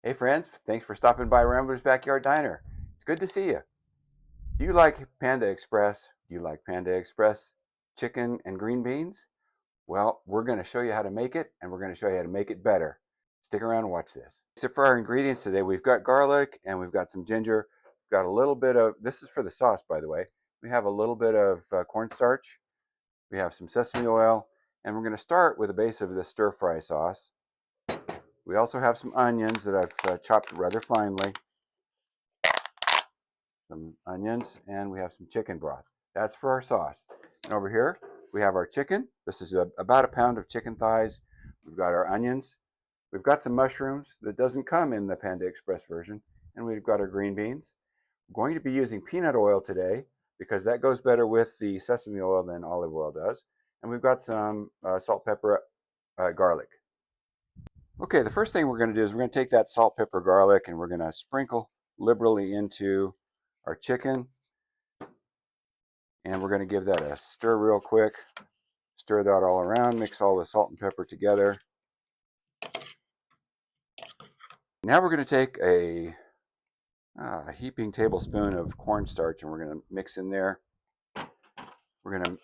Hey friends, thanks for stopping by Rambler's Backyard Diner. It's good to see you. Do you like Panda Express? Do you like Panda Express chicken and green beans? Well, we're going to show you how to make it, and we're going to show you how to make it better. Stick around and watch this. So for our ingredients today, we've got garlic and we've got some ginger. We've got a little bit of, this is for the sauce, by the way. We have a little bit of cornstarch. We have some sesame oil, and we're going to start with the base of the stir fry sauce. We also have some onions that I've chopped rather finely. Some onions, and we have some chicken broth. That's for our sauce. And over here, we have our chicken. This is about a pound of chicken thighs. We've got our onions. We've got some mushrooms that doesn't come in the Panda Express version. And we've got our green beans. We're going to be using peanut oil today because that goes better with the sesame oil than olive oil does. And we've got some salt, pepper, garlic. Okay, the first thing we're going to do is we're going to take that salt, pepper, garlic, and we're going to sprinkle liberally into our chicken. And we're going to give that a stir real quick. Stir that all around, mix all the salt and pepper together. Now we're going to take a heaping tablespoon of cornstarch and we're going to mix in there. We're going to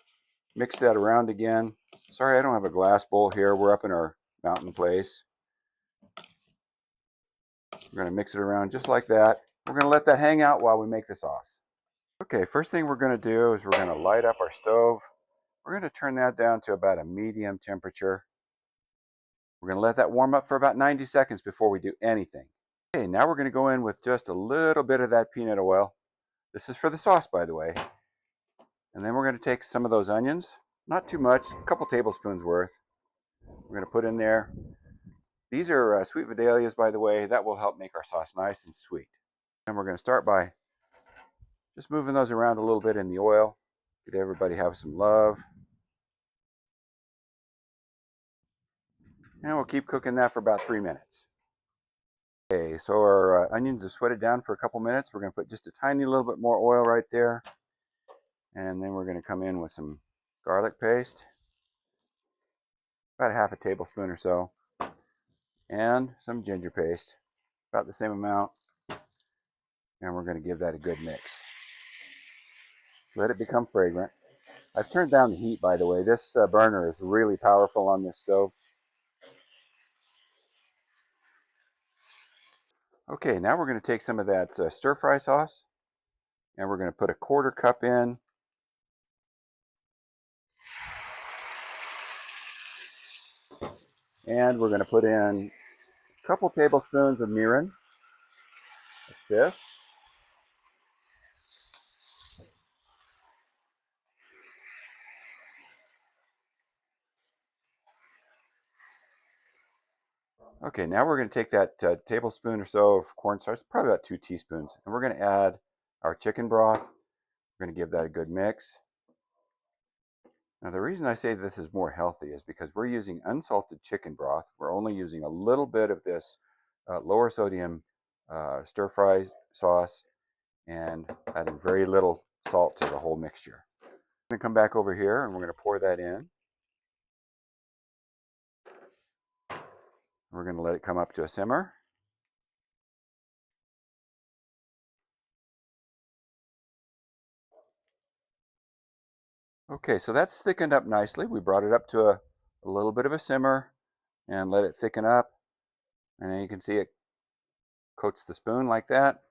mix that around again. Sorry, I don't have a glass bowl here. We're up in our mountain place. We're going to mix it around just like that. We're going to let that hang out while we make the sauce. Okay, first thing we're going to do is we're going to light up our stove. We're going to turn that down to about a medium temperature. We're going to let that warm up for about 90 seconds before we do anything. Okay, now we're going to go in with just a little bit of that peanut oil. This is for the sauce, by the way. And then we're going to take some of those onions, not too much, a couple tablespoons worth. We're going to put in there. These are sweet Vidalias, by the way. That will help make our sauce nice and sweet. And we're going to start by just moving those around a little bit in the oil. Get everybody have some love. And we'll keep cooking that for about 3 minutes. Okay, so our onions have sweated down for a couple minutes. We're going to put just a tiny little bit more oil right there. And then we're going to come in with some garlic paste. About half a tablespoon or so. And some ginger paste. About the same amount. And we're going to give that a good mix. Let it become fragrant. I've turned down the heat, by the way. This burner is really powerful on this stove. Okay, now we're going to take some of that stir fry sauce and we're going to put a 1/4 cup in. And we're going to put in a couple tablespoons of mirin. Like this. Okay, now we're going to take that tablespoon or so of cornstarch, probably about 2 teaspoons, and we're going to add our chicken broth. We're going to give that a good mix. Now the reason I say this is more healthy is because we're using unsalted chicken broth. We're only using a little bit of this lower sodium stir fry sauce and adding very little salt to the whole mixture. I'm going to come back over here and we're going to pour that in. We're going to let it come up to a simmer. Okay, so that's thickened up nicely. We brought it up to a little bit of a simmer and let it thicken up. And then you can see it coats the spoon like that.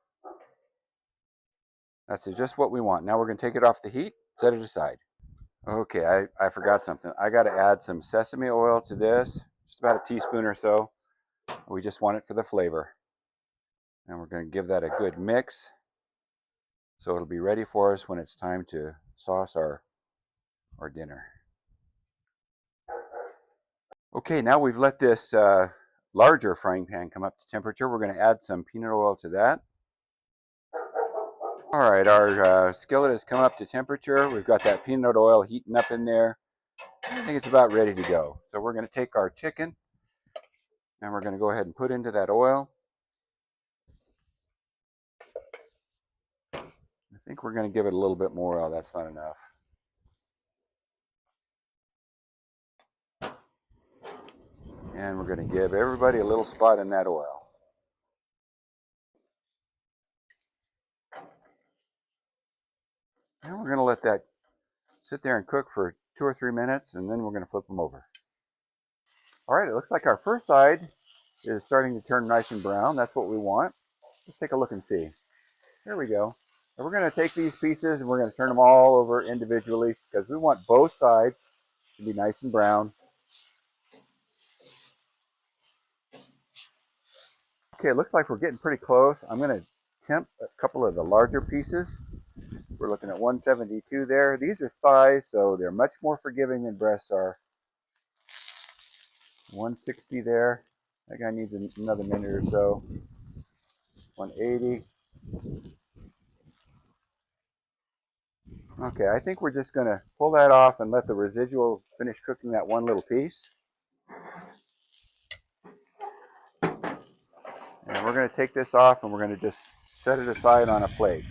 That's just what we want. Now we're going to take it off the heat, set it aside. Okay, I forgot something. I got to add some sesame oil to this, just about a teaspoon or so. We just want it for the flavor. And we're going to give that a good mix so it'll be ready for us when it's time to sauce our dinner. Okay, now we've let this larger frying pan come up to temperature. We're going to add some peanut oil to that. All right, our skillet has come up to temperature. We've got that peanut oil heating up in there. I think it's about ready to go. So we're going to take our chicken and we're going to go ahead and put into that oil. I think we're going to give it a little bit more oil. That's not enough. And we're going to give everybody a little spot in that oil. And we're going to let that sit there and cook for 2 or 3 minutes, and then we're going to flip them over. All right, it looks like our first side is starting to turn nice and brown. That's what we want. Let's take a look and see. There we go. And we're going to take these pieces and we're going to turn them all over individually because we want both sides to be nice and brown. Okay, it looks like we're getting pretty close. I'm going to temp a couple of the larger pieces. We're looking at 172 there. These are thighs, so they're much more forgiving than breasts are. 160 there. That guy needs another minute or so. 180. Okay, I think we're just going to pull that off and let the residual finish cooking that one little piece. And we're going to take this off and we're going to just set it aside on a plate.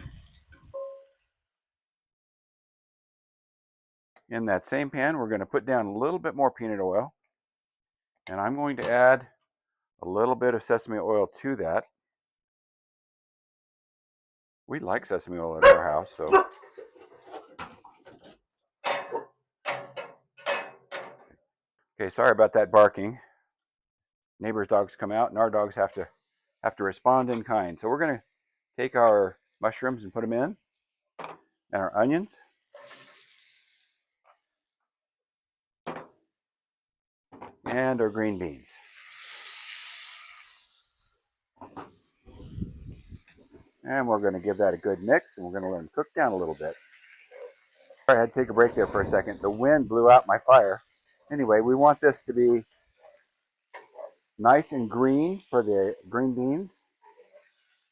In that same pan, we're going to put down a little bit more peanut oil. And I'm going to add a little bit of sesame oil to that. We like sesame oil at our house, so. Okay, sorry about that barking. Neighbors' dogs come out and our dogs have to respond in kind. So we're going to take our mushrooms and put them in, and our onions. And our green beans. And we're going to give that a good mix, and we're going to let them cook down a little bit. I had to take a break there for a second. The wind blew out my fire. Anyway, we want this to be nice and green for the green beans.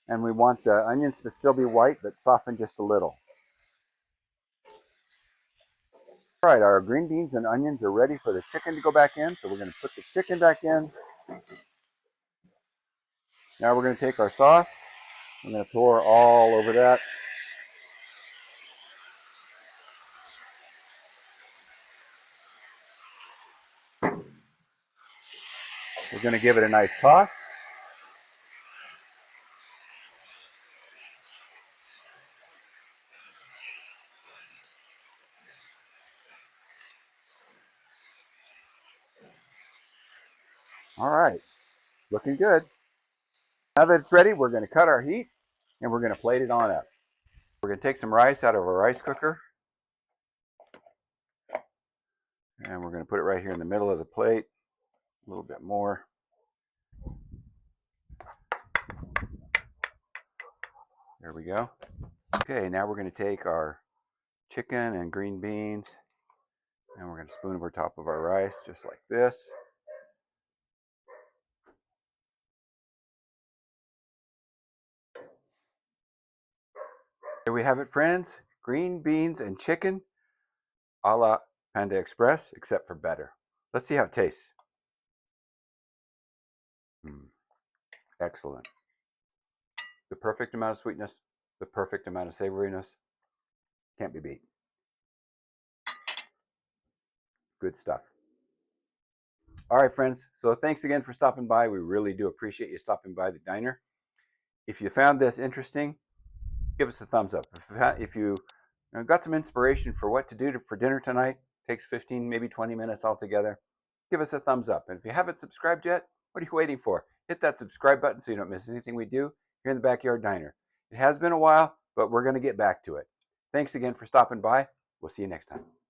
And we want the onions to still be white, but soften just a little. All right, our green beans and onions are ready for the chicken to go back in. So we're going to put the chicken back in. Now we're going to take our sauce. I'm going to pour all over that. We're going to give it a nice toss. All right, looking good. Now that it's ready, we're going to cut our heat and we're going to plate it on up. We're going to take some rice out of our rice cooker. And we're going to put it right here in the middle of the plate. A little bit more. There we go. Okay, now we're going to take our chicken and green beans and we're going to spoon over top of our rice just like this. There we have it, friends. Green beans and chicken a la Panda Express, except for better. Let's see how it tastes. Excellent. The perfect amount of sweetness, the perfect amount of savoriness. Can't be beat. Good stuff. All right, friends. So thanks again for stopping by. We really do appreciate you stopping by the diner. If you found this interesting, give us a thumbs up. If you got some inspiration for what to do for dinner tonight, takes 15, maybe 20 minutes altogether, give us a thumbs up. And if you haven't subscribed yet, what are you waiting for? Hit that subscribe button so you don't miss anything we do here in the Backyard Diner. It has been a while, but we're going to get back to it. Thanks again for stopping by. We'll see you next time.